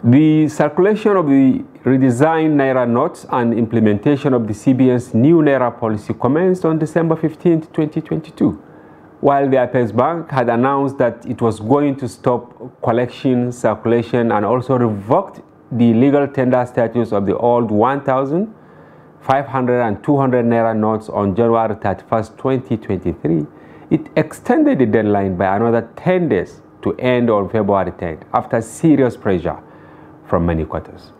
The circulation of the redesigned Naira notes and implementation of the CBN's new Naira policy commenced on December 15, 2022, while the Apex Bank had announced that it was going to stop collection, circulation, and also revoked the legal tender status of the old 1,000, 500, and 200 Naira notes on January 31, 2023. It extended the deadline by another 10 days to end on February 10th after serious pressure from many quarters.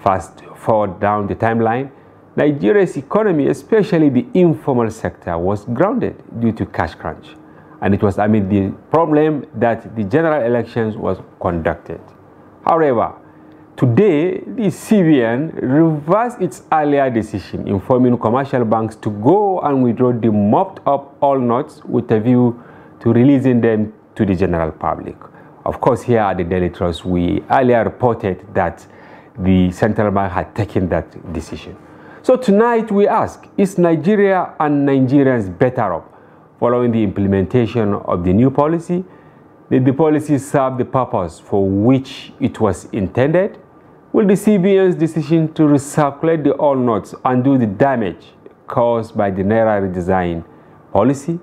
Fast forward down the timeline, Nigeria's economy, especially the informal sector, was grounded due to cash crunch, and it was amid the problem that the general elections was conducted. However, today, the CBN reversed its earlier decision informing commercial banks to go and withdraw the mopped-up all notes with a view to releasing them to the general public. Of course, here at the Daily Trust, we earlier reported that the central bank had taken that decision. So tonight we ask, is Nigeria and Nigerians better off following the implementation of the new policy? Did the policy serve the purpose for which it was intended? Will the CBN's decision to recirculate the old notes undo the damage caused by the Naira redesign policy?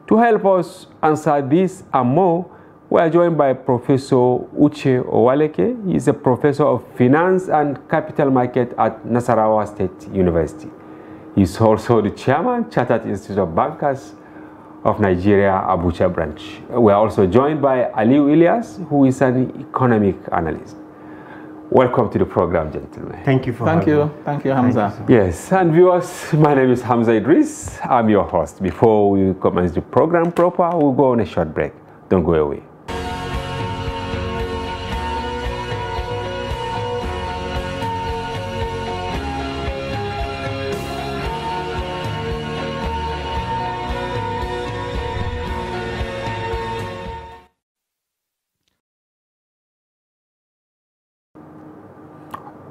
To help us answer this and more, we are joined by Professor Uche Owaleke. He is a professor of finance and capital market at Nasarawa State University. He is also the chairman, Chartered Institute of Bankers of Nigeria, Abuja branch. We are also joined by Aliu Ilyas, who is an economic analyst. Welcome to the program, gentlemen. Thank you for having me. Thank you, Hamza. Thank you, yes, and viewers, my name is Hamza Idris. I'm your host. Before we commence the program proper, we'll go on a short break. Don't go away.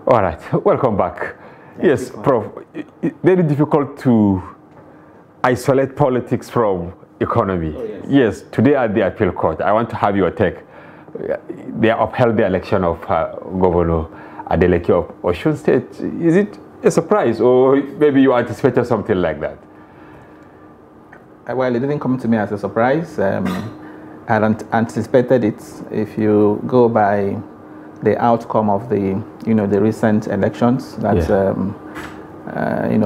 All right, welcome back. Yes, Prof, very difficult to isolate politics from economy. Oh, yes. Yes, today at the appeal court, I want to have your take. They upheld the election of Governor Adeleke of Osun State. Is it a surprise, or maybe you anticipated something like that? Well, it didn't come to me as a surprise. I hadn't anticipated it. If you go by the outcome of the the recent elections that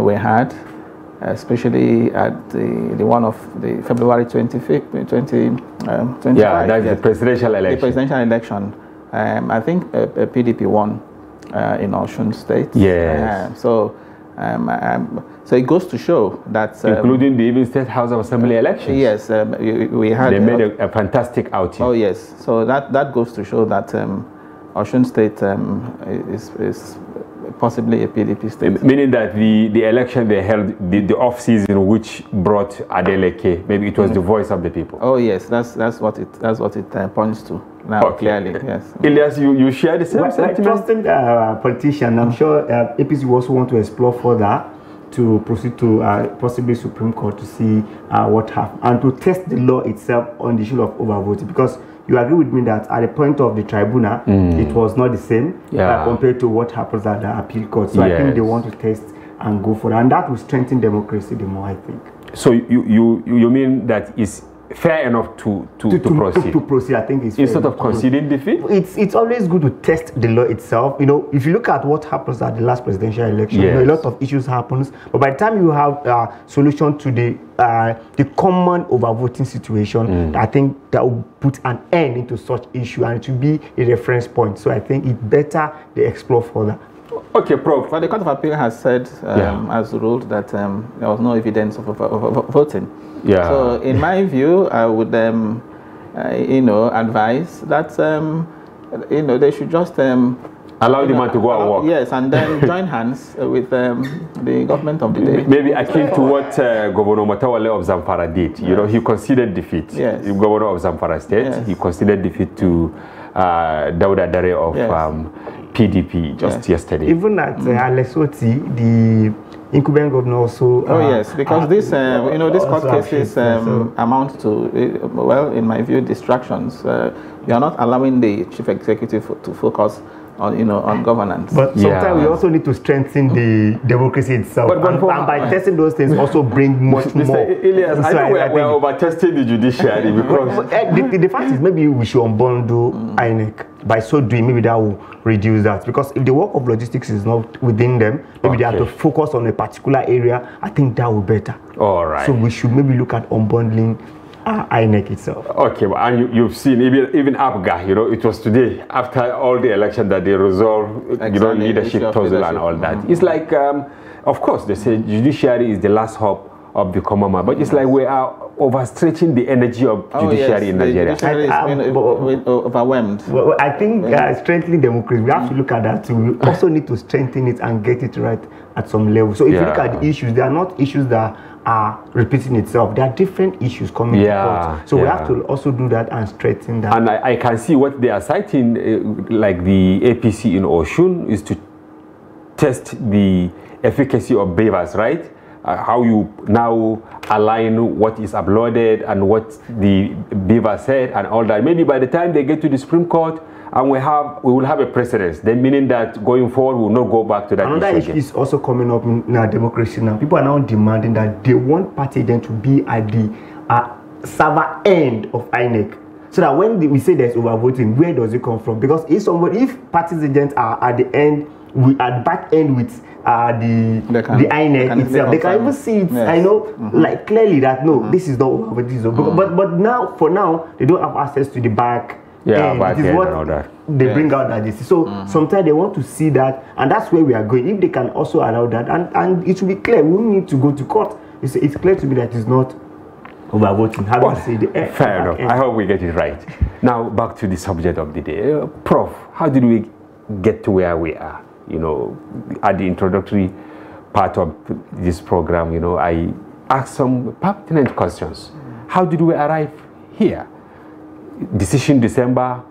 we had, especially at the one of the February 25th, 2025. Yeah, that's the presidential election. The presidential election. I think PDP won in Osun State. Yes. So it goes to show that including the even State House of Assembly elections. Yes, we had. They made a fantastic outing. Oh yes. So that goes to show that Osun State is possibly a PDP state. Meaning that the election they held, the off-season which brought Adeleke, maybe it was the voice of the people. Oh yes, that's what it points to now, clearly. Yes. Ilyas, you share the same sentiment? Like trusting politician, I'm sure APC will also want to explore further to proceed to possibly Supreme Court to see what happens and to test the law itself on the issue of overvoting, because you agree with me that at the point of the tribunal, it was not the same compared to what happens at the appeal court. So I think they want to test and go for that, and that will strengthen democracy the more, I think. So you mean that it's fair enough to proceed? To proceed, I think it's instead of conceding defeat? It's always good to test the law itself. If you look at what happens at the last presidential election, a lot of issues happens, but by the time you have a solution to the common overvoting situation, I think that will put an end into such issue, and it will be a reference point. So I think it's better they explore further. Okay, Prof. Well, the Court of Appeal has said, has ruled that there was no evidence of voting. Yeah. So, in my view, I would, advise that, they should just allow the man to go and work. Yes, and then join hands with the government of the day. Maybe akin to what Governor Matawale of Zamfara did. He conceded defeat. Yes. The governor of Zamfara State, he conceded defeat to Dauda Dare of PDP just yesterday. Even at Lesotho, the incumbent governor also. Yes, because this court cases amount to, well, in my view, distractions. You are not allowing the chief executive to focus on governance. But sometimes we also need to strengthen the democracy itself, and by testing those things also bring much more. Elias, I know we're over-testing the judiciary because the fact is maybe we should unbundle INEC. By so doing, maybe that will reduce that, because if the work of logistics is not within them, maybe they have to focus on a particular area. I think that will better. All right. So we should maybe look at unbundling INEC itself. Okay, well, and you've seen even APGA, it was today after all the election that they resolved, leadership puzzle and all that. It's like, of course, they say judiciary is the last hope of the common man, but it's like we are overstretching the energy of judiciary in Nigeria. Judiciary is overwhelmed. Well, I think strengthening democracy, we have to look at that too. We also need to strengthen it and get it right at some level. So if you look at the issues, they are not issues that are repeating itself. There are different issues coming to court. So we have to also do that and strengthen that. And I can see what they are citing, like the APC in Oshun, is to test the efficacy of beavers, right? How you now align what is uploaded and what the beaver said and all that. Maybe by the time they get to the Supreme Court, and we will have a precedence, then meaning that going forward we will not go back to that. Another issue is also coming up in our democracy now. People are now demanding that they want party agents to be at the server end of INEC, so that when we say there's overvoting, where does it come from? Because if party agents are at the end, at the back end with the INEC itself, they can even see it. I know, like clearly that this is not overvoting. But now, for now, they don't have access to the back. It is what they bring out that they see. So sometimes they want to see that, and that's where we are going. If they can also allow that, and it should be clear, we don't need to go to court. It's clear to me that it's not overvoting. Fair enough. I hope we get it right. Now back to the subject of the day, Prof. How did we get to where we are? At the introductory part of this program, I asked some pertinent questions. How did we arrive here? Decision December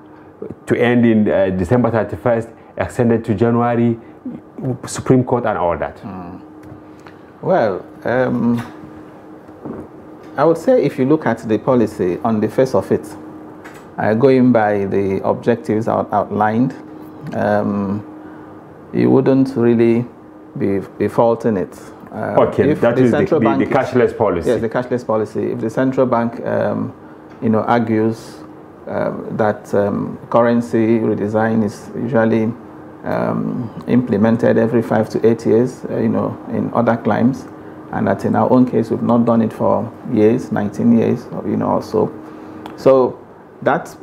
to end in December 31st, extended to January, Supreme Court and all that. Well, I would say if you look at the policy on the face of it, going by the objectives outlined, you wouldn't really be faulting it. That is the cashless policy. Yes, the cashless policy. If the central bank, argues that currency redesign is usually implemented every 5 to 8 years, in other climes, and that in our own case we've not done it for years, 19 years, or so. So that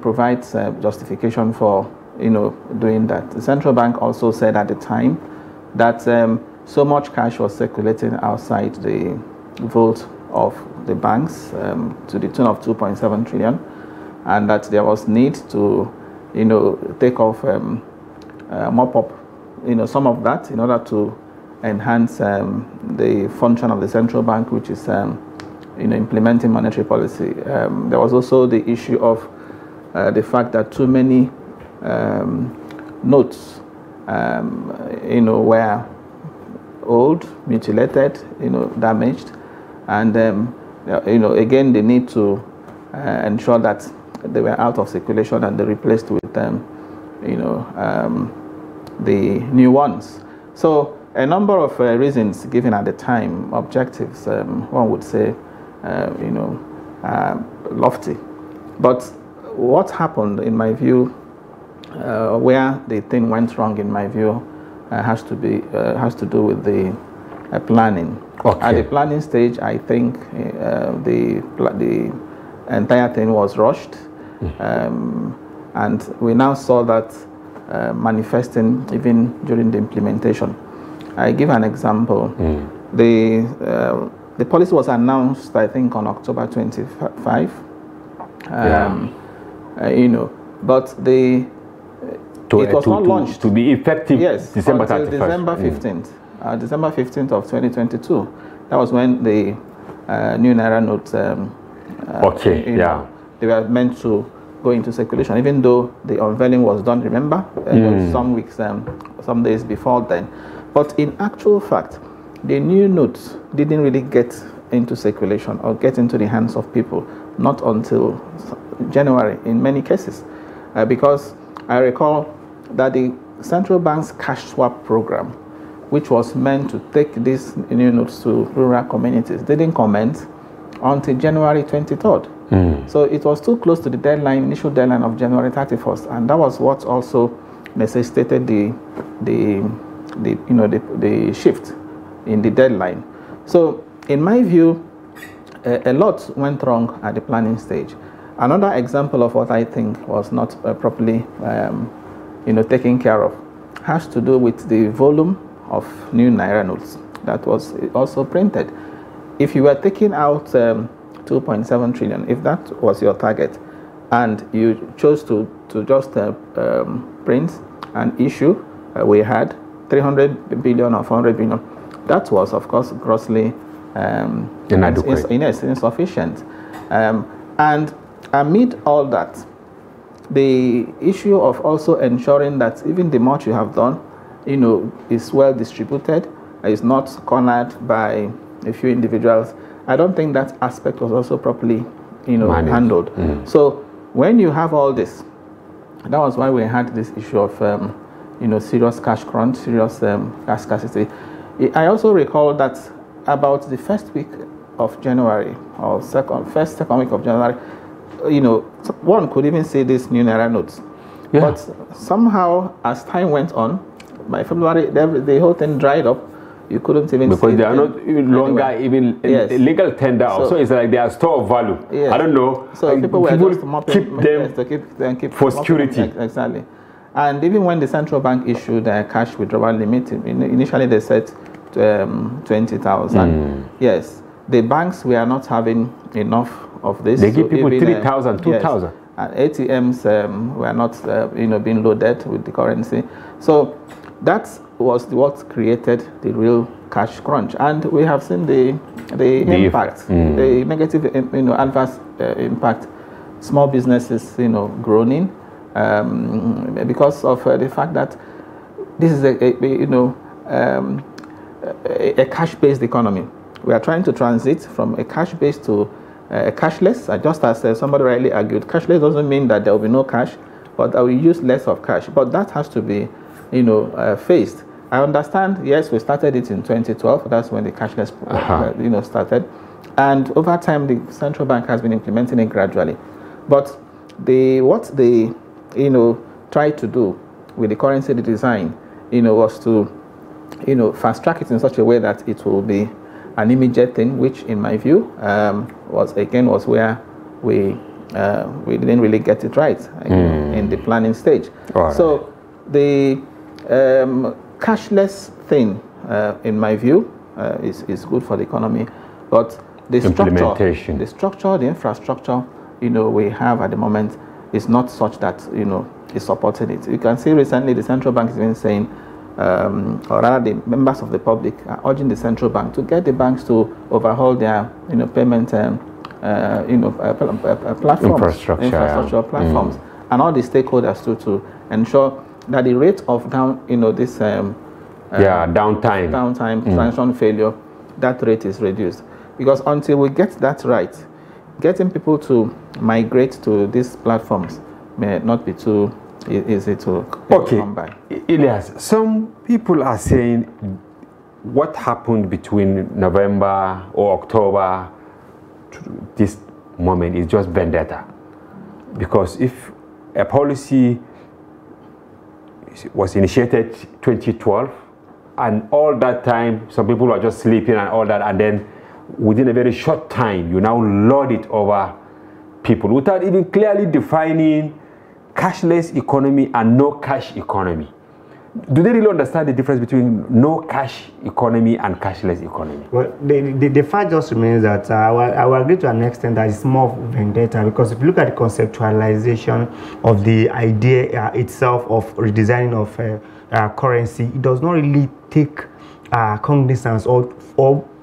provides justification for doing that. The central bank also said at the time that so much cash was circulating outside the vault of the banks to the tune of 2.7 trillion, and that there was need to take off mop up some of that in order to enhance the function of the central bank, which is implementing monetary policy. There was also the issue of the fact that too many notes were old, mutilated, damaged, and again the need to ensure that they were out of circulation and they replaced with the new ones. So a number of reasons given at the time, objectives, one would say, lofty. But what happened, in my view, where the thing went wrong, in my view, has to do with the planning. At the planning stage, I think the entire thing was rushed, and we now saw that manifesting even during the implementation. I give an example. The policy was announced, I think, on October 25. But it was not launched to be effective. Yes, December until 31st. December 15th. December 15th of 2022. That was when the new Naira notes. They were meant to go into circulation, even though the unveiling was done. Remember, some weeks, some days before then. But in actual fact, the new notes didn't really get into circulation or get into the hands of people not until January in many cases, because I recall that the central bank's cash swap program, which was meant to take these new notes to rural communities, didn't commence until January 23rd. So it was too close to the deadline, initial deadline of January 31st, and that was what also necessitated the shift in the deadline. So in my view, a lot went wrong at the planning stage. Another example of what I think was not properly taken care of has to do with the volume of new Naira notes that was also printed. If you were taking out 2.7 trillion, if that was your target, and you chose to just print and issue, we had 300 billion or 400 billion. That was, of course, grossly insufficient. And amid all that, the issue of also ensuring that even the much you have done, is well distributed, is not cornered by a few individuals. I don't think that aspect was also properly, handled. So when you have all this, that was why we had this issue of, serious cash crunch, serious cash scarcity. I also recall that about the first week of January, or second week of January, one could even see these new Naira notes. Yeah. But somehow, as time went on, by February, the whole thing dried up. You couldn't even because see they are not longer even legal tender. So it's like they are store of value. Yes. I don't know. So people were just mopping, keep for security. Exactly. And even when the central bank issued a cash withdrawal limit, initially they said 20,000. Yes, the banks were not having enough of this. They give people 3,000, 2,000. Yes, and ATMs were not, being loaded with the currency. So that was what created the real cash crunch, and we have seen the impact, the negative, adverse impact. Small businesses, groaning because of the fact that this is a cash-based economy. We are trying to transit from a cash-based to a cashless. Just as somebody rightly argued, cashless doesn't mean that there will be no cash, but that we use less of cash. But that has to be, faced. I understand. Yes, we started it in 2012. That's when the cashless, started, and over time the central bank has been implementing it gradually. But what they, tried to do with the currency design, was to, fast track it in such a way that it will be an immediate thing, which, in my view, was where we didn't really get it right in the planning stage. Right. So the cashless thing, in my view, is good for the economy, but the structure, the infrastructure, we have at the moment is not such that is supporting it. You can see recently the central bank has been saying, or rather the members of the public are urging the central bank to get the banks to overhaul their payment infrastructure platforms, and all the stakeholders to ensure that the rate of downtime, transaction failure, that rate is reduced. Because until we get that right, getting people to migrate to these platforms may not be too easy to come by. Elias, some people are saying what happened between November or October to this moment is just vendetta. Because if a policy was initiated 2012, and all that time some people were just sleeping and all that, and then within a very short time you now load it over people without even clearly defining cashless economy and no cash economy. Do they really understand the difference between no cash economy and cashless economy? Well, the fact just remains that I will agree to an extent that it's more vendetta, because if you look at the conceptualization of the idea itself of redesigning of currency, it does not really take cognizance or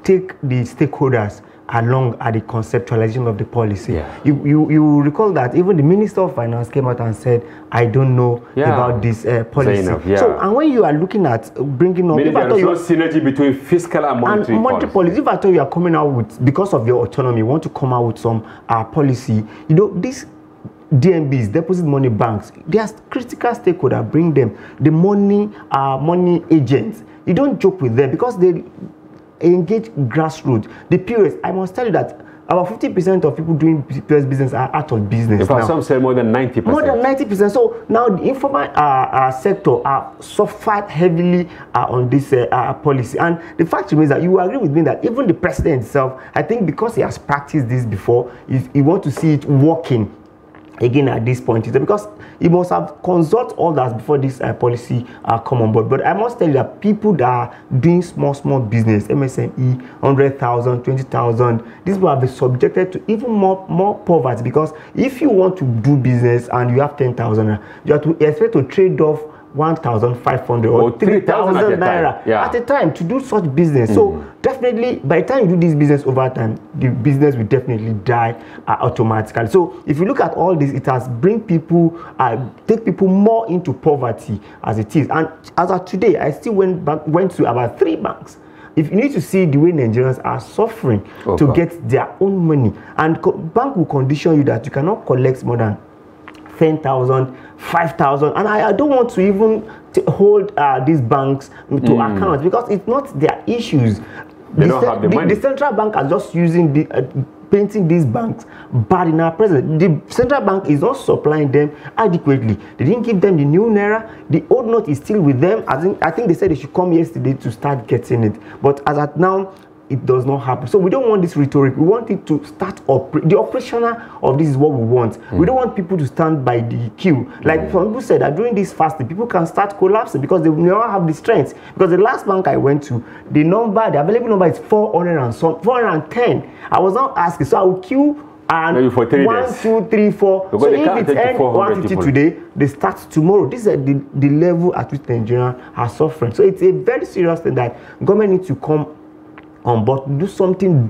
take the stakeholders along at the conceptualization of the policy. Yeah. You recall that even the Minister of Finance came out and said, I don't know about this policy. So, and when you are looking at bringing up... There is no synergy between fiscal and monetary policy. If I thought you are coming out with, because of your autonomy, you want to come out with some policy, DMBs, deposit money banks, they are critical stakeholders. Bring them. The money agents. You don't joke with them because they engage grassroots. The POS, I must tell you that about 50% of people doing POS business are out of business. In fact, now. some say more than 90%. More than 90%. So now the informal sector suffered heavily on this policy. And the fact remains that you agree with me that even the president himself, I think because he has practiced this before, he wants to see it working again at this point, because he must have consulted all that before this policy come on board. But I must tell you that people that are doing small business, MSME, 100,000, 20,000, these will be subjected to even more poverty, because if you want to do business and you have 10,000, you have to expect to trade off 1,500 or 3,000 naira at a time to do such business. So definitely, by the time you do this business over time, the business will definitely die automatically. So if you look at all this, it has take people more into poverty as it is. And as of today, I still went to about 3 banks. If you need to see the way Nigerians are suffering to get their own money, and bank will condition you that you cannot collect more than 10,000, 5,000, and I don't want to even hold these banks to account, because it's not their issues. They don't have the money. The central bank are just using painting these banks bad in our presence. The central bank is not supplying them adequately. They didn't give them the new Naira. The old note is still with them. I think they said they should come yesterday to start getting it. But as at now, it does not happen. So we don't want this rhetoric. We want it to start the operational of this is what we want. We don't want people to stand by the queue. Like some people said that during this fasting, people can start collapsing because they will not have the strength. Because the last bank I went to, the available number is 410. I was not asking, so I will queue and maybe for 3 days. 1, 2, 3, 4. Because so if it ends 150 today, they start tomorrow. This is the level at which Nigerians are suffering. So it's a very serious thing that government needs to come on board, do something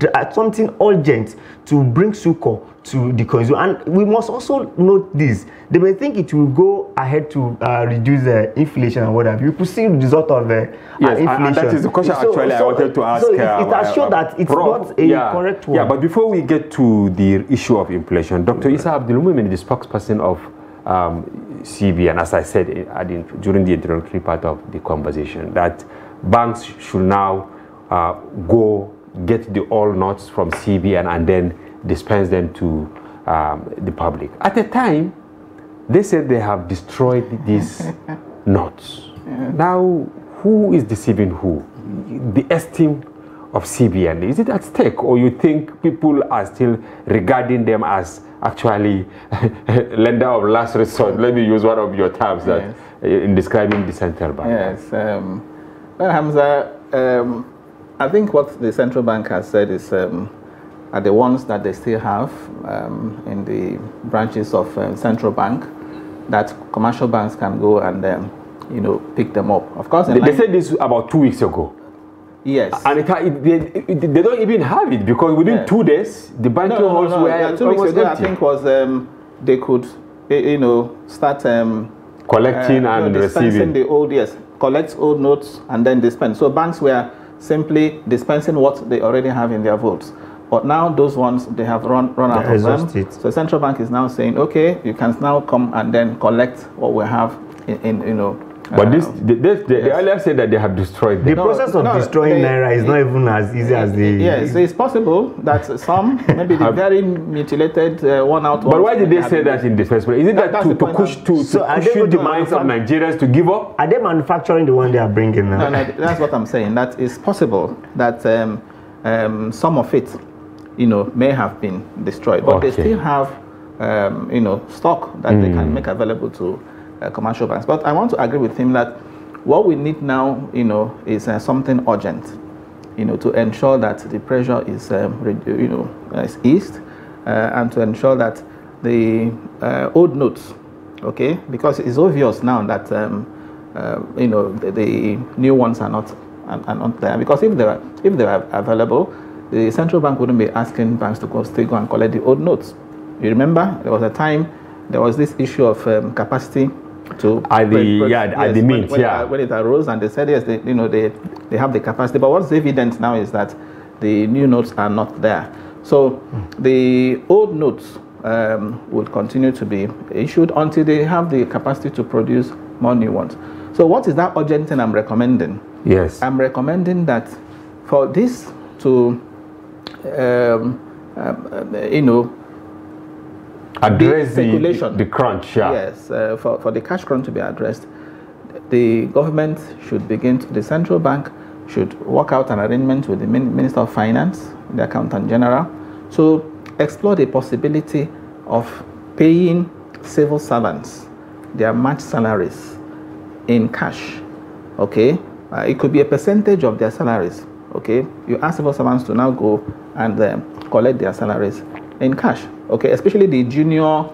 urgent to bring succor to the consumer. And we must also note this: they may think it will go ahead to reduce inflation and whatever. You could see the result of inflation. And that is the question I wanted to ask. So it has shown that it's not a correct one. Yeah, but before we get to the issue of inflation, Dr. Isa Abdulmumin, the spokesperson of CBN, as I said during the introductory part of the conversation, that banks should now go get the old notes from CBN and then dispense them to the public. At the time, they said they have destroyed these notes. Now, who is deceiving who? The esteem of CBN, is it at stake, or you think people are still regarding them as actually lender of last resort? Let me use one of your terms that in describing the central bank. Yes, well, Hamza, I think what the central bank has said is are the ones that they still have in the branches of central bank, that commercial banks can go and pick them up. Of course, they said this about 2 weeks ago. Yes, and they don't even have it, because within 2 days the banking halls were 2 weeks ago. Empty. I think was they could start collecting and receiving the old collect old notes and then dispense. So banks were simply dispensing what they already have in their vaults. But now those ones, they have run out of them. So the central bank is now saying, okay, you can now come and then collect what we have But they earlier said that they have destroyed them. The process of destroying Naira is not even as easy as the... Yes, it's possible that some, maybe the very mutilated one-out... But why did they say that in the first place? Is it that to push the minds of Nigerians to give up? Are they manufacturing the one they are bringing now? No, that's what I'm saying. That it's possible that some of it, may have been destroyed. But they still have, stock that they can make available to commercial banks. But I want to agree with him that what we need now, is something urgent, to ensure that the pressure is, is eased, and to ensure that the old notes, okay, because it's obvious now that the new ones are not there. Because if they are available, the central bank wouldn't be asking banks to still go and collect the old notes. You remember there was a time there was this issue of capacity to the mint, when it arose, and they said yes, they have the capacity. But what's evident now is that the new notes are not there. So the old notes will continue to be issued until they have the capacity to produce more new ones. So what is that urgent thing I'm recommending? Yes. I'm recommending that for this to, address speculation, the crunch, yeah. Yes, for the cash crunch to be addressed, the government should the central bank should work out an arrangement with the Minister of Finance, the Accountant General, to explore the possibility of paying civil servants their March salaries in cash. Okay, it could be a percentage of their salaries. Okay, you ask civil servants to now go and collect their salaries in cash. Okay, especially the junior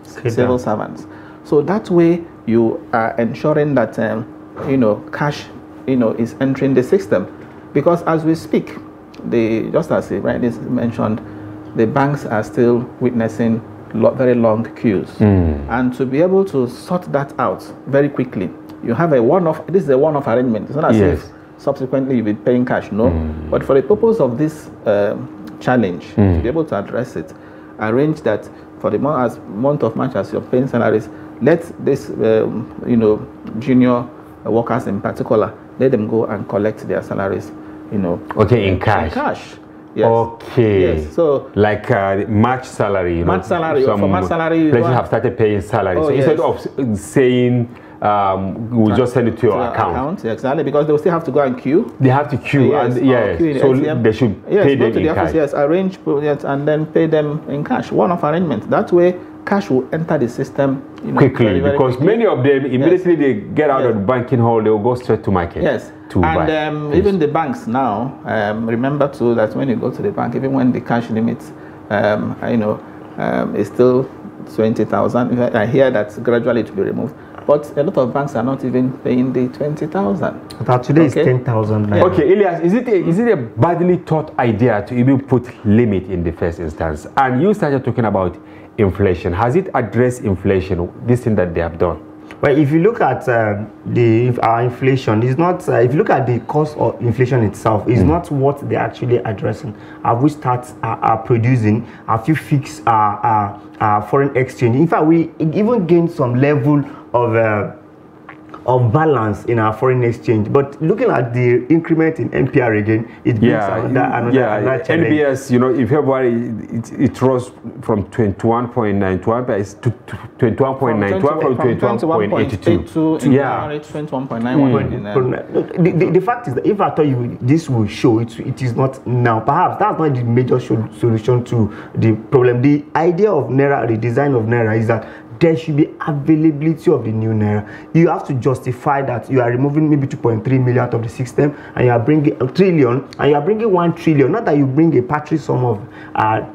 civil servants. So that way you are ensuring that cash is entering the system, because as we speak, just as he rightly mentioned, the banks are still witnessing very long queues, and to be able to sort that out very quickly, you have a one-off. This is a one-off arrangement. It's not as if subsequently you'll be paying cash, no. But for the purpose of this challenge, to be able to address it, arrange that for the month of March, as you're paying salaries, let this junior workers in particular, let them go and collect their salaries, okay, in cash. In cash. Yes. Okay. Yes. So like March salary, March salary. Some for March salary, places have started paying salary. So instead of saying we'll just send it to your account. Exactly, because they will still have to go and queue. They have to queue, yes, and so they should pay them in cash. Yes, arrange and then pay them in cash. One-off arrangement. That way, cash will enter the system quickly, very, very because quickly. Many of them immediately they get out of the banking hall, they will go straight to market. Yes, to buy. Even the banks now, remember too that when you go to the bank, even when the cash limit, is still 20,000. I hear that gradually to be removed. But a lot of banks are not even paying the 20,000. But today is 10,000. Okay, Elias, is it a badly thought idea to even put limit in the first instance? And you started talking about inflation. Has it addressed inflation, this thing that they have done? Well, if you look at our inflation, it's not. If you look at the cost of inflation itself, it's not what they're actually addressing. Have we start producing? Have you fixed our foreign exchange? In fact, we even gained some level of balance in our foreign exchange. But looking at the increment in NPR again, it brings another challenge. NBS, in February, it rose from 21.91 to 21.91 from 21.82 to 21.91. The fact is that if I tell you this will show, it is not now. Perhaps that's not the major solution to the problem. The idea of Naira, the design of Naira, is that there should be availability of the new Naira. You have to justify that you are removing maybe 2.3 million out of the system, and you are bringing a trillion, and you are bringing 1 trillion. Not that you bring a paltry sum of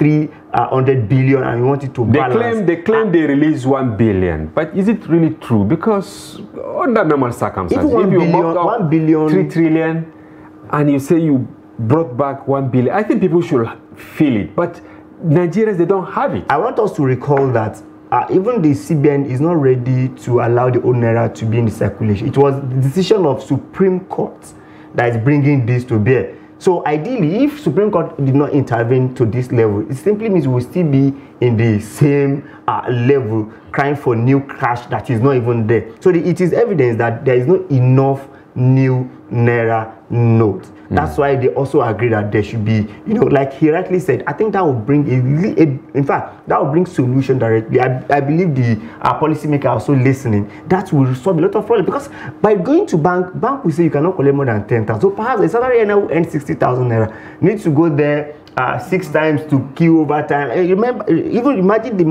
300 billion and you want it to balance. They claim they release 1 billion, but is it really true? Because under normal circumstances, if you mopped up 1 billion, 3 trillion, and you say you brought back 1 billion, I think people should feel it. But Nigerians, they don't have it. I want us to recall that even the CBN is not ready to allow the old Naira to be in the circulation. It was the decision of Supreme Court that is bringing this to bear. So ideally, if Supreme Court did not intervene to this level, it simply means we will still be in the same level, crying for new cash that is not even there. So it is evidence that there is not enough new Naira notes. That's why they also agree that there should be, like he rightly said, I think that will bring in fact, that will bring solution directly. I believe the policymaker are also listening. That will resolve a lot of problems, because by going to bank will say you cannot collect more than 10,000. So perhaps a salary earner will earn 60,000 Naira. Needs to go there 6 times to queue over time. Remember, even imagine the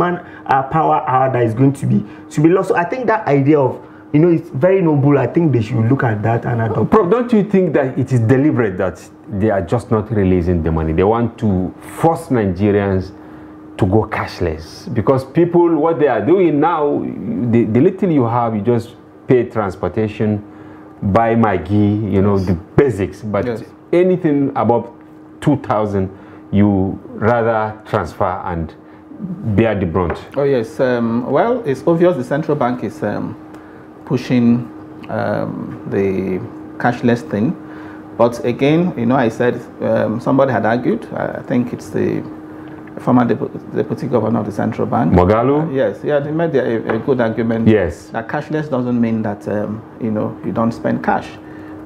power hour that is going to be lost. So I think that idea of it's very noble. I think they should look at that and adopt. Prof, don't you think that it is deliberate that they are just not releasing the money? They want to force Nigerians to go cashless, because people, what they are doing now, the little you have, you just pay transportation, buy Maggi, the basics. But anything above 2,000, you rather transfer and bear the brunt. Oh yes. Well, it's obvious the central bank is pushing the cashless thing, but again, I said somebody had argued. I think it's the former deputy governor of the central bank. Moghalu? Yes, yeah, they made a good argument. Yes. That cashless doesn't mean that you don't spend cash.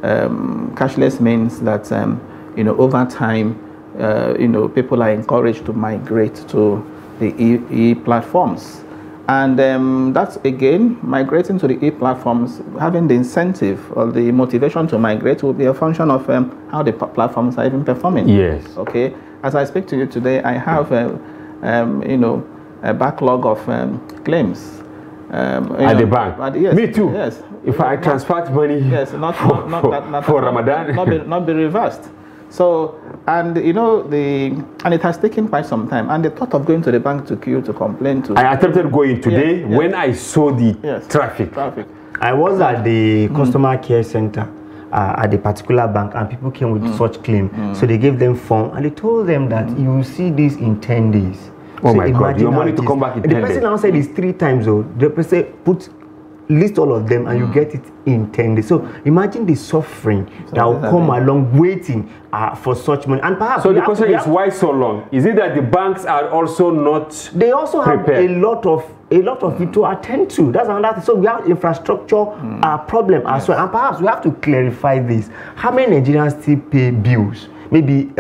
Cashless means that over time, people are encouraged to migrate to the e-platforms. And that's, again, migrating to the e-platforms, having the incentive or the motivation to migrate will be a function of how the platforms are even performing. Yes. Okay. As I speak to you today, I have, a backlog of claims. At the bank? Yes. Me too. Yes. If I transferred money for Ramadan. Not be reversed. So, and it has taken quite some time. And the thought of going to the bank to queue to complain to. I attempted going today when I saw the traffic. I was at the customer care center at a particular bank, and people came with such claim. So they gave them form, and they told them that you will see this in 10 days. Oh so my God! Your money to come back in 10 days. The person now said it's 3 times. Oh, the person list all of them, and you get it in 10 days. So imagine the suffering that will come along waiting for such money. And perhaps so the question is, why so long? Is it that the banks are also not They also prepared? Have a lot of it to attend to. That's another thing. So we have infrastructure problem as well. And perhaps we have to clarify this. How many Nigerians still pay bills? Maybe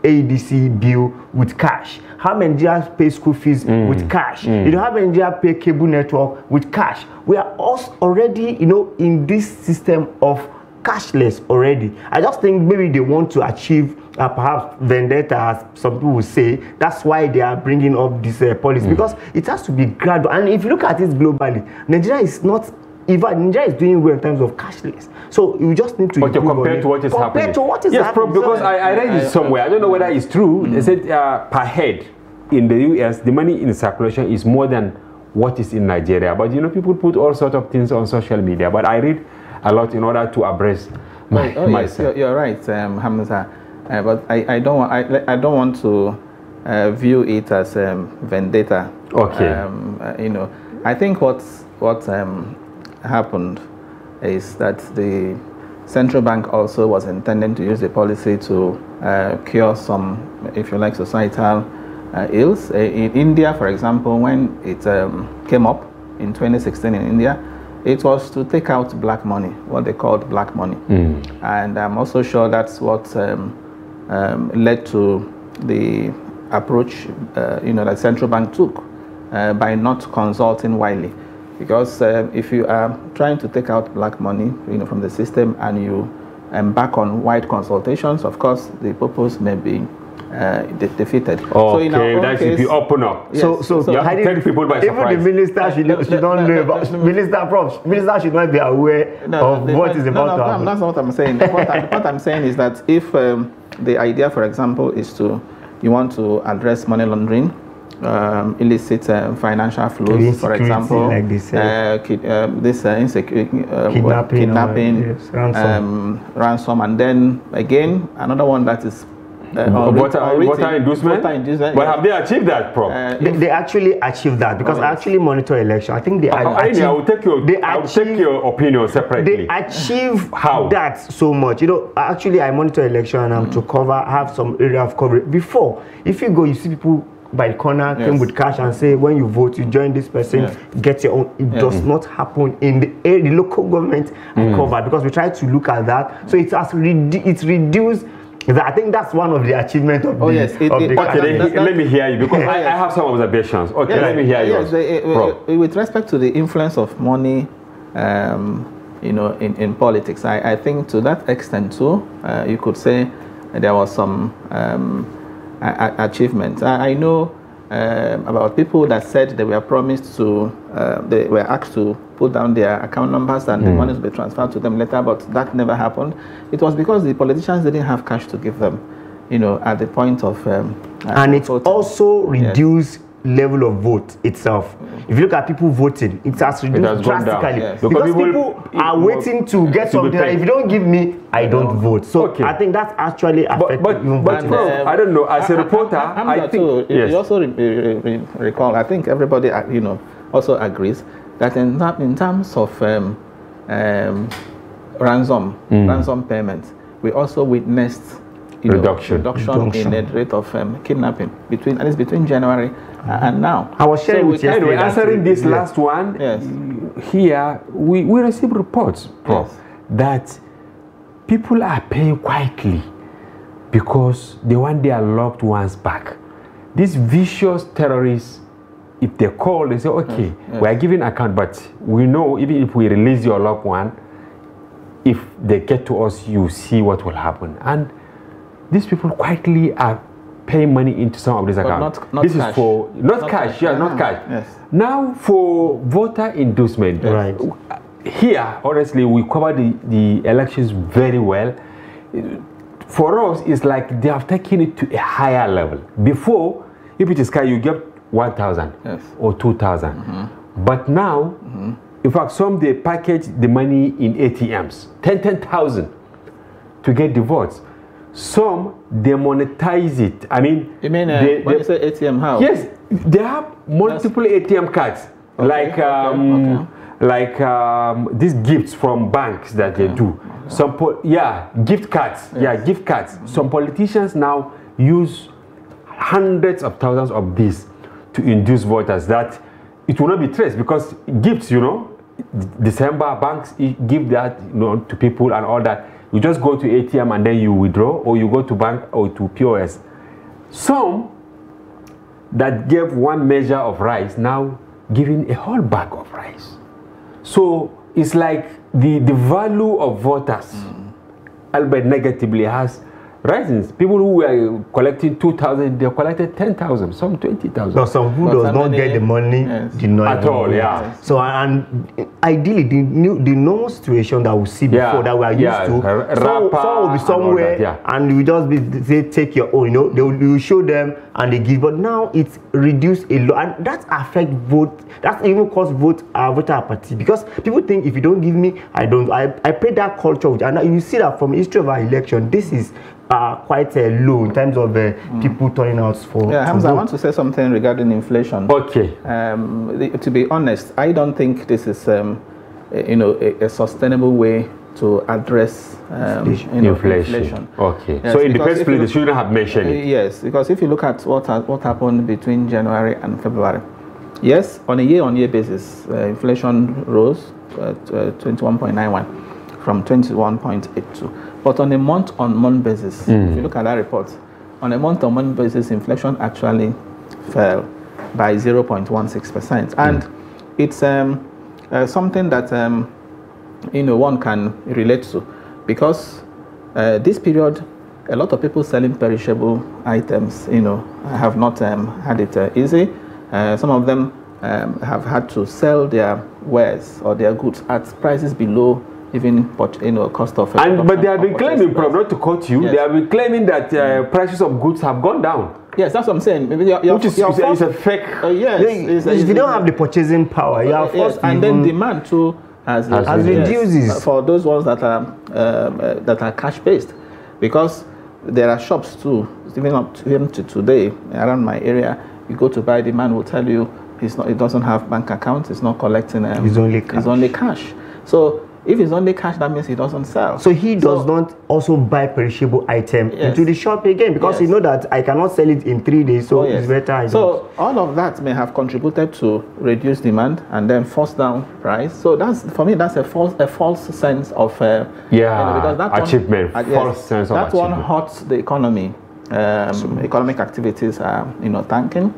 AEDC bill with cash. How many Nigerians pay school fees with cash? You know, how many Nigerians pay cable network with cash? We are also already, in this system of cashless already. I just think maybe they want to achieve perhaps vendetta, as some people will say. That's why they are bringing up this policy, because it has to be gradual. And if you look at it globally, Nigeria is not. Nigeria is doing well in terms of cashless. So you just need to. But compared to what is happening. Compared to what is happening. Because I read it somewhere. I don't know whether it's true. They said per head in the US, the money in circulation is more than what is in Nigeria. But people put all sorts of things on social media. But I read a lot in order to abreast myself. Yes, you're right, Hamza. But I don't want to view it as vendetta. Okay. I think what happened is that the central bank also was intending to use the policy to cure some, if you like, societal ills. In India, for example, when it came up in 2016 in India, it was to take out black money, what they called black money. And I'm also sure that's what led to the approach that central bank took by not consulting widely. Because if you are trying to take out black money, from the system, and you embark on wide consultations, of course, the purpose may be defeated. Okay, so in our own case, if you open up. Yes. So you have to take people by surprise. Even the minister she don't know about. Minister should not be aware of what is about to happen. That's not what I'm saying. What I'm saying is that if the idea, for example, is you want to address money laundering, illicit financial flows, for example, like this kidnapping, ransom, and then again another one that is voter inducement. But have they achieved that, Prof? They actually achieved that, because I actually monitor election. I think they I will take your opinion separately. They achieve how that so much. Actually, I monitor election, and I'm to have some area of coverage. Before, if you go, you see people by the corner came with cash and say, when you vote, you join this person, get your own. It does not happen in the local government cover, because we try to look at that. So it has reduced. I think that's one of the achievements of let me hear you, because I have some observations. Okay, let me hear yours. With respect to the influence of money, in politics, I think to that extent too, you could say there was some achievement. I know about people that said they were promised to, they were asked to put down their account numbers and the money will be transferred to them later, but that never happened. It was because the politicians didn't have cash to give them, at the point of and it also reduced level of vote itself. If you look at people voting, it has reduced drastically, because people are waiting to get something. If you don't give me, I don't vote. So I think that's actually affecting but I don't know, as a reporter, I think you also recall, I think everybody also agrees that in terms of ransom payment, we also witnessed reduction in the rate of kidnapping between January and now. I was sharing with you. Anyway, answering this last one, yes. Here we receive reports, Prof, yes. that people are paying quietly because they want their loved ones back. These vicious terrorists, if they call, they say, okay, yes. Yes. we are giving account, but we know even if we release your loved one, if they get to us, you see what will happen. And these people quietly are paying money into some of these accounts. Not this cash. Is for not cash, yeah, not cash. Yes. Now for voter inducement, right? Here, honestly, we cover the elections very well. For us, it's like they have taken it to a higher level. Before, if it is cash, you get 1,000 yes. or 2,000. But now, in fact, some they package the money in ATMs, 10,000 to get the votes. Some they monetize it. I mean, you mean when you say ATM, how? Yes, they have multiple ATM cards, Okay. like these gifts from banks that they do. Some gift cards. Yes. Yeah, gift cards. Some politicians now use hundreds of thousands of these to induce voters that it will not be traced, because gifts, December banks give that to people and all that. You just go to ATM and then you withdraw, or you go to bank or to POS. Some that gave one measure of rice now giving a whole bag of rice. So it's like the value of voters, albeit negatively, has risen. People who were collecting 2,000, they collected 10,000, some 20,000. No, some who does not get the money did not at all. Yeah. So and ideally, the normal situation that we see before that we are used to, some will be somewhere and you just say take your own. They will show them and they give. But now it's reduced a lot, and that affect vote. That even cause voter apathy, because people think if you don't give me, I don't. I pay that culture, and you see that from the history of our election. This is quite low in terms of people turning out for. Yeah, Hamza, I want to say something regarding inflation. Okay. To be honest, I don't think this is a sustainable way to address inflation. Okay. Yes, so in the first place, they shouldn't have mentioned it. Yes, because if you look at what happened between January and February, yes, on a year-on-year basis, inflation rose 21.91 from 21.82. But on a month-on-month basis, if you look at that report, on a month-on-month basis, inflation actually fell by 0.16%. And it's something that one can relate to, because this period, a lot of people selling perishable items, have not had it easy. Some of them have had to sell their wares or their goods at prices below even cost of. But they have been claiming, not to quote you, they have been claiming that prices of goods have gone down. Yes, that's what I'm saying. Maybe which is a fake. Yes, if you don't have the purchasing power, you are forced to and then demand too has reduces for those ones that are cash based, because there are shops too. Even to today around my area, you go to buy, the man will tell you it doesn't have bank account, it's not collecting. It's only cash. So if it's only cash, that means he doesn't sell. So he does not also buy perishable item into the shop again, because he know that I cannot sell it in 3 days, so it's better. So all of that may have contributed to reduce demand and then force down price. So that's, for me, that's a false sense of because that achievement. False sense of that achievement. one hurts the economy. Economic activities are tanking.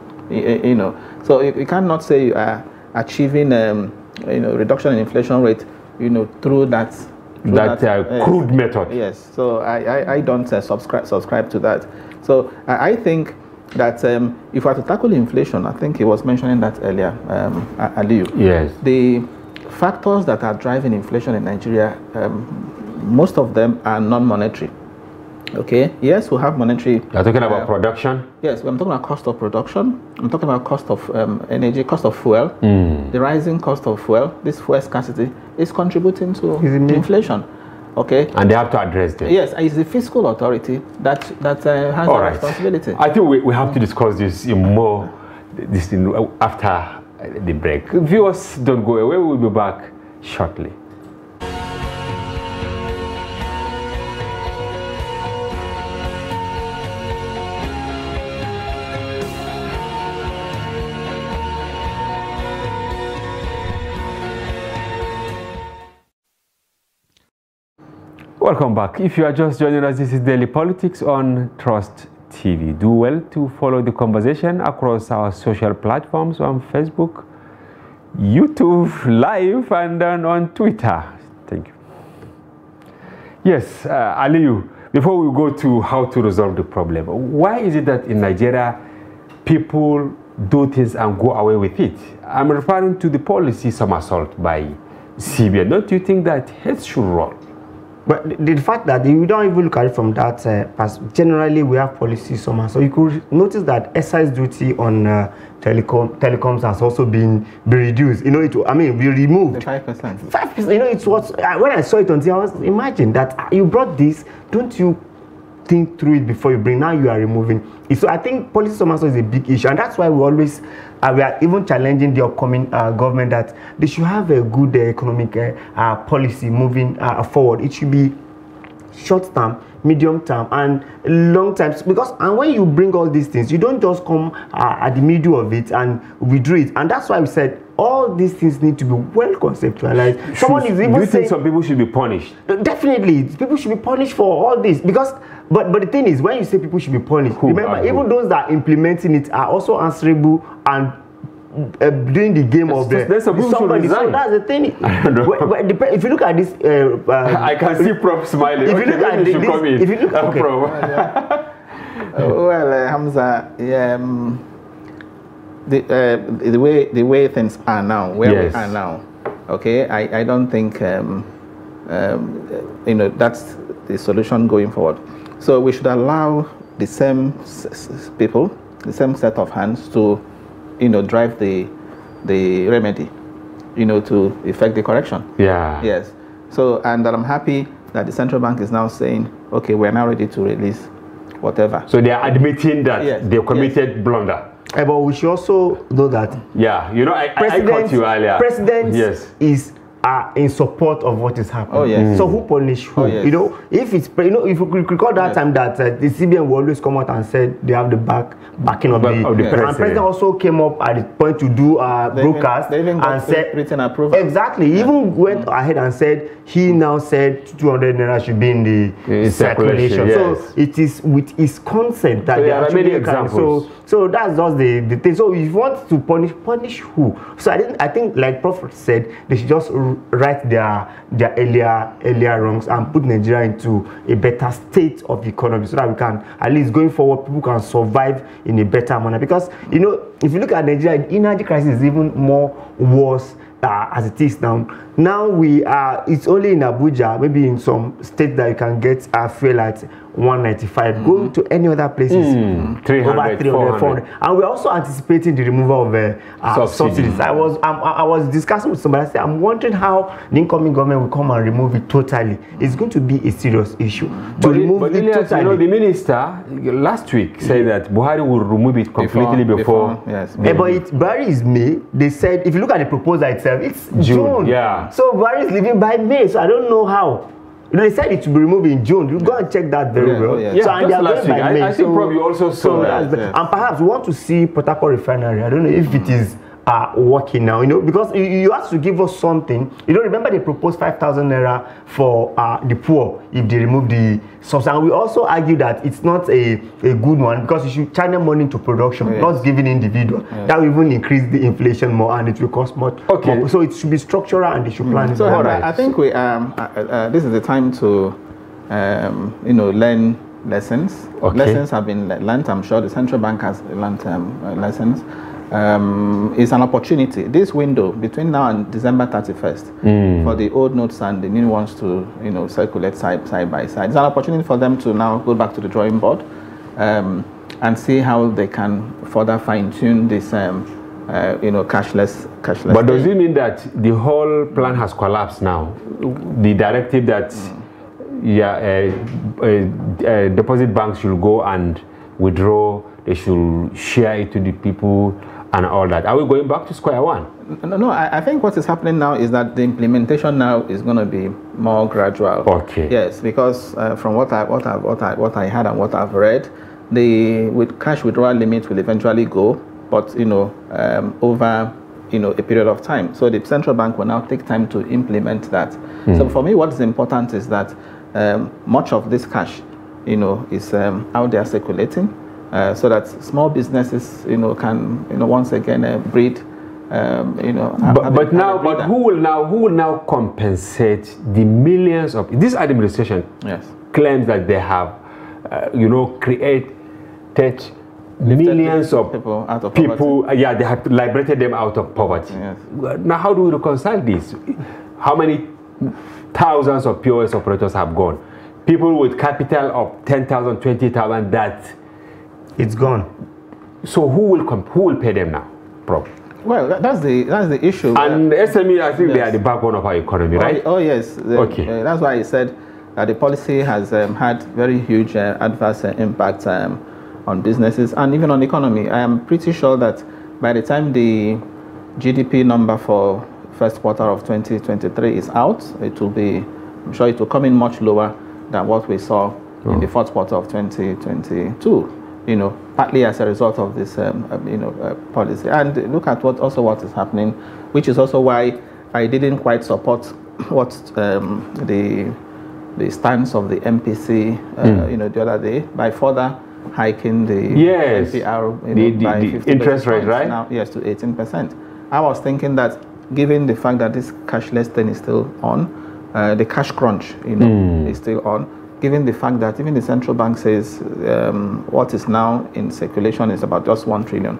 So you cannot say you are achieving reduction in inflation rate through that crude method. Yes, so I don't subscribe to that. So I think that if we are to tackle inflation, I think he was mentioning that earlier, Aliyu. Yes. The factors that are driving inflation in Nigeria, most of them are non-monetary. Okay. Yes, we have monetary. You're talking about production? Yes, I'm talking about cost of production. I'm talking about cost of energy, cost of fuel. The rising cost of fuel, this fuel scarcity, is contributing to inflation. Okay. And they have to address this. Yes, it's the fiscal authority that has the responsibility. I think we have to discuss this more after the break. Viewers, don't go away. We'll be back shortly. Welcome back. If you are just joining us, this is Daily Politics on Trust TV. Do well to follow the conversation across our social platforms on Facebook, YouTube Live, and then on Twitter. Thank you. Yes, Aliyu, before we go to how to resolve the problem, why is it that in Nigeria people do things and go away with it? I'm referring to the policy somersault by CBN. Don't you think that heads should roll? But the fact that we don't even look at it from that perspective, generally we have policy somewhere. So you could notice that excise duty on telecoms has also been reduced. You know, we removed 5%. 5%. You know, it's what when I saw it on TV, I was imagine that you brought this. Don't you think through it before you bring? Now you are removing it. So I think policy somersault is a big issue, and that's why we always we are even challenging the upcoming government that they should have a good economic policy moving forward. It should be short term, medium term, and long term. Because when you bring all these things, you don't just come at the middle of it and withdraw it. And that's why we said all these things need to be well conceptualized. Someone is even do you think some people should be punished? Definitely, people should be punished for all this because. But the thing is, when you say people should be punished, remember, even those that are implementing it are also answerable and doing the game of somebody. So that's the thing. If you look at this, I can see Prof smiling. If you look at this, if you look at well, Hamza, the way things are now, where we are now, okay, I don't think you know, that's the solution going forward. So we should allow the same people, the same set of hands to, you know, drive the remedy, you know, to effect the correction. Yeah. Yes. So, and I'm happy that the central bank is now saying, okay, we're now ready to release whatever. So they are admitting that they committed blunder. But we should also know that. Yeah, you know, I caught you earlier. President is in support of what is happening. Oh, yes. So who punish who? You know, if it's if you recall that time that the CBN will always come out and said they have the backing of the president. And president also came up at the point to do broadcast and said written approval. Exactly. He even went ahead and said he now said 200 naira should be in the circulation. Yes. So it is with his consent that so they there are many examples. So that's just the thing. So if you want to punish who? So I think like Prophet said, they should just right their earlier wrongs and put Nigeria into a better state of the economy so that we can, at least going forward, people can survive in a better manner. Because, you know, if you look at Nigeria, the energy crisis is even more worse as it is now. Now it's only in Abuja, maybe in some states that you can get fuel at 195. Go to any other places, 300, over 300, 400. And we're also anticipating the removal of subsidies. I was discussing with somebody. I said, I'm wondering how the incoming government will come and remove it totally. It's going to be a serious issue to remove it totally. You know, the minister last week said that Buhari will remove it completely before. Yes. But Buhari is May. They said, if you look at the proposal itself, it's June. Yeah. So Buhari is leaving by May. So I don't know how. You know, they said it to be removed in June. You go and check that very well. Yeah, so and they are last week. I think probably also saw that. And perhaps we want to see Port Harcourt refinery. I don't know if it is working now, you know, because you have to give us something. You know, remember they proposed 5,000 naira for the poor if they remove the subsidy. And we also argue that it's not a good one because you should channel money into production, not giving individual. That will even increase the inflation more and it will cost more. More. So it should be structural and they should plan it. So I think we this is the time to you know, learn lessons. Lessons have been learned. I'm sure the central bank has learned lessons. Is an opportunity. This window between now and December 31st for the old notes and the new ones to, you know, circulate side by side. It's an opportunity for them to now go back to the drawing board and see how they can further fine-tune this, you know, cashless. But does it mean that the whole plan has collapsed now? The directive that deposit banks should go and withdraw, they should share it to the people and all that. Are we going back to square one? No, I think what is happening now is that the implementation now is going to be more gradual. Okay. Yes, because from what I had and what I've read, the cash withdrawal limit will eventually go, but, you know, over, you know, a period of time. So the central bank will now take time to implement that. So for me, what is important is that much of this cash, is out there circulating, so that small businesses, can, once again breathe. But who will now compensate the millions of this administration? Yes. Claims that they have, created millions of people out of poverty. Yeah, they have liberated them out of poverty. Yes. Now, how do we reconcile this? How many thousands of POS operators have gone? People with capital of 10,000, 20,000, that it's gone. So who will pay them now, Prof? Well, that's the issue. And SME, I think they are the backbone of our economy, right? Oh yes. Okay. That's why I said that the policy has had very huge adverse impact on businesses and even on the economy. I am pretty sure that by the time the GDP number for first quarter of 2023 is out, I'm sure it will come in much lower than what we saw in the fourth quarter of 2022. Partly as a result of this, policy. And look at what is happening, which is also why I didn't quite support what the stance of the MPC, the other day, by further hiking the NPR by 50 interest rate, right? Now, yes, to 18%. I was thinking that, given the fact that this cashless thing is still on, the cash crunch, is still on. Given the fact that even the central bank says what is now in circulation is about just 1 trillion,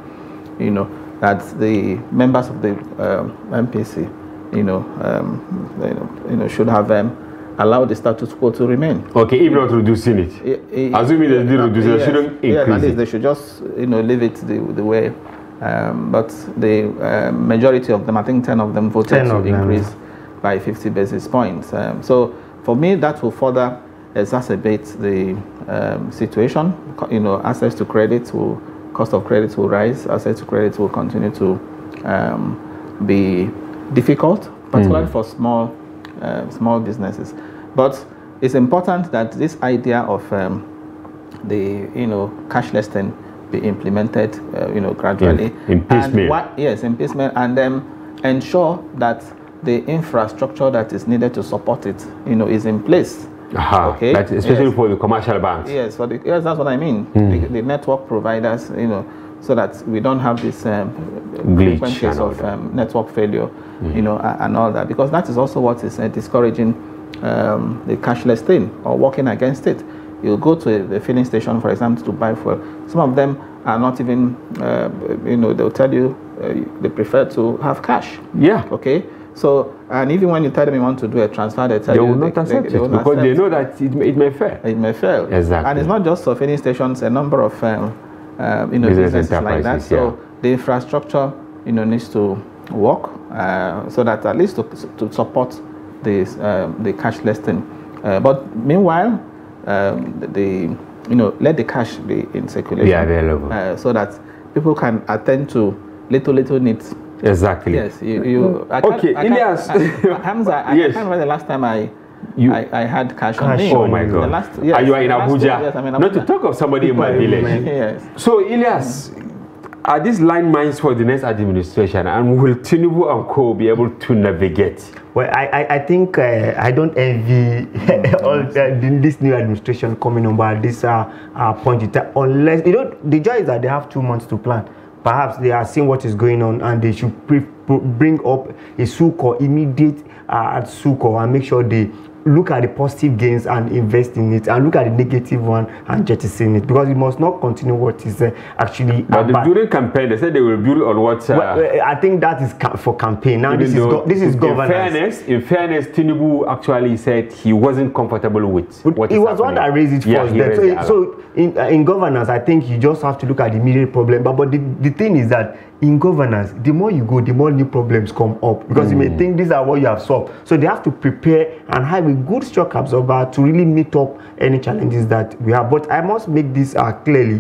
that the members of the MPC, should have allowed the status quo to remain. Okay, if not reducing it. Assuming they did reduce it, they shouldn't increase at least it. They should just, leave it the way. But the majority of them, I think 10 of them voted to increase by 50 basis points. So for me, that will further exacerbate the situation. Access to credit cost of credit will rise. Access to credit will continue to be difficult, particularly for small businesses. But it's important that this idea of the cashless thing be implemented, gradually. In piecemeal. Yes, in piecemeal, and then ensure that the infrastructure that is needed to support it, is in place. Okay. That's especially for the commercial banks. Yes, that's what I mean. The network providers, so that we don't have this frequent case of network failure, and all that, because that is also what is discouraging the cashless thing or working against it. You go to the filling station, for example, to buy fuel. Some of them are not even, they'll tell you they prefer to have cash. Yeah. Okay. So, and even when you tell them you want to do a transfer, they tell you they will not accept it because they know that it may fail. It may fail. Exactly. And it's not just for filling stations, a number of businesses like that. So the infrastructure needs to work so that at least to support this the cashless thing. But meanwhile, let the cash be in circulation, be available, so that people can attend to little needs. Exactly. Yes. Okay, Ilyas. Hamza, I can't remember the last time I had cash on me. Oh my God. You are in Abuja. Yes, I'm in Abuja. Not to talk of somebody in my village. Yes. So, Ilyas, are these landmines for the next administration, and will Tinubu and Co be able to navigate? Well, I think I don't envy all this new administration coming on by this point in time, unless the joy is that they have 2 months to plan. Perhaps they are seeing what is going on, and they should bring up a SUCO, immediate SUCO, and make sure they look at the positive gains and invest in it, and look at the negative one and jettison it, because we must not continue what is actually. But during campaign, they said they will build on what. I think that is for campaign. Now this is governance. In fairness, Tinubu actually said he wasn't comfortable with what he was one that raised it first. Yeah, so in governance, I think you just have to look at the immediate problem. But the thing is that in governance, the more you go, the more new problems come up, because you may think these are what you have solved. So they have to prepare and have a good shock absorber to really meet up any challenges that we have. But I must make this clearly.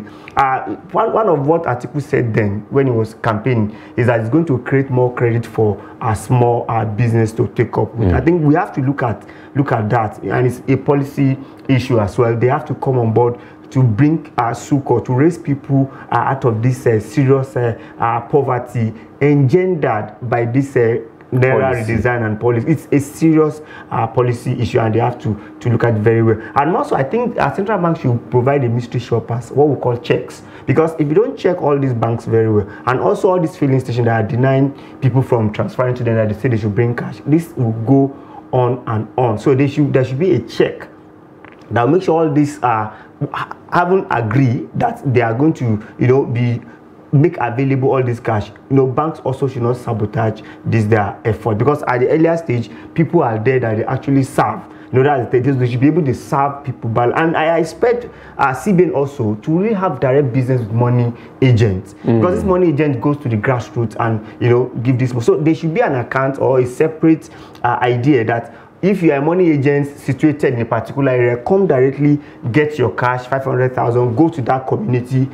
One of what Atiku said then when he was campaigning is that it's going to create more credit for a small business to take up with. I think we have to look at that, and it's a policy issue as well. They have to come on board to bring SUCO, to raise people out of this serious poverty engendered by this Naira redesign and policy. It's a serious policy issue, and they have to look at it very well. And also, I think our central bank should provide a mystery shoppers, what we call checks, because if you don't check all these banks very well, and also all these filling stations that are denying people from transferring to them that they say they should bring cash, this will go on and on. So there should be a check that will make sure all these haven't agreed that they are going to, make available all this cash. Banks also should not sabotage their effort, because at the earlier stage, people are there that they actually serve. They should be able to serve people. And I expect CBN also to really have direct business with money agents, because this money agent goes to the grassroots and give this. So there should be an account or a separate idea that if you are a money agent situated in a particular area, come directly, get your cash, 500,000, go to that community,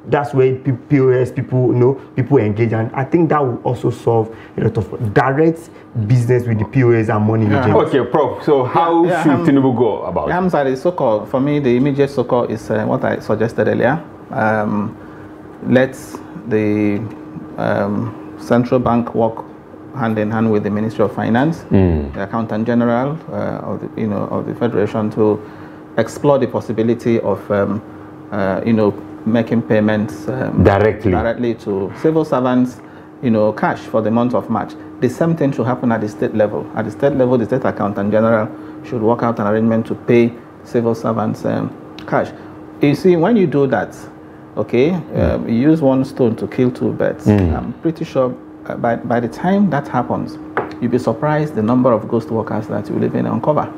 that's where POS people engage, and I think that will also solve a lot of direct business with the POS and money agents. Okay, Prof. So how should Tinubu go about it? Hamza, the so-called, for me, the immediate so-called is what I suggested earlier. Let the central bank work hand in hand with the Ministry of Finance, the Accountant General of the Federation, to explore the possibility of making payments directly to civil servants, cash for the month of March. The same thing should happen at the state level. At the state level, the State Accountant General should work out an arrangement to pay civil servants cash. You see, when you do that, you use one stone to kill two birds. I'm pretty sure by the time that happens, you'll be surprised the number of ghost workers that you will even uncover.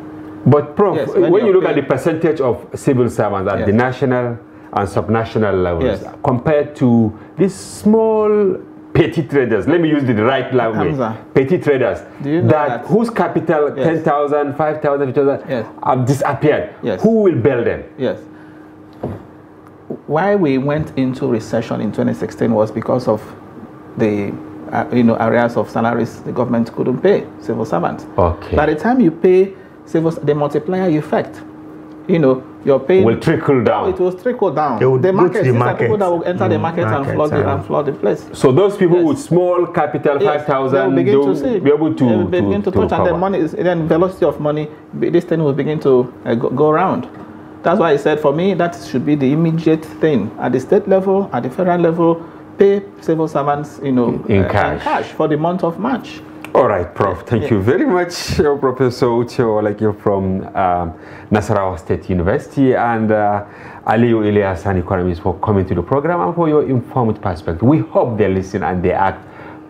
But Prof, yes, when you look at the percentage of civil servants at the national and subnational levels compared to these small petty traders, let me use the right language, petty traders, do you know that whose capital 10,000, 5,000, 50,000 have disappeared, who will bail them? Yes. Why we went into recession in 2016 was because of the areas of salaries the government couldn't pay civil servants. Okay. By the time you pay the multiplier effect, your pay will trickle down. It will trickle down. They will the go to the market. People that will enter the market and flood the place. So those people with small capital, 5,000, they will begin to see. Be able to begin to touch, and then money then velocity of money. This thing will begin to go around. That's why I said, for me, that should be the immediate thing at the state level, at the federal level. Pay civil servants, in cash for the month of March. All right, Prof. Thank you very much, Professor Uche, like you're from Nasarawa State University, and Aliyu Ilyasan, economist, for coming to the program and for your informed perspective. We hope they listen and they act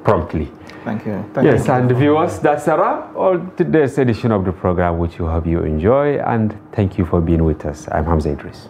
promptly. Thank you. Yes, and viewers, that's a wrap on today's edition of the program, which we hope you enjoy, and thank you for being with us. I'm Hamza Idris.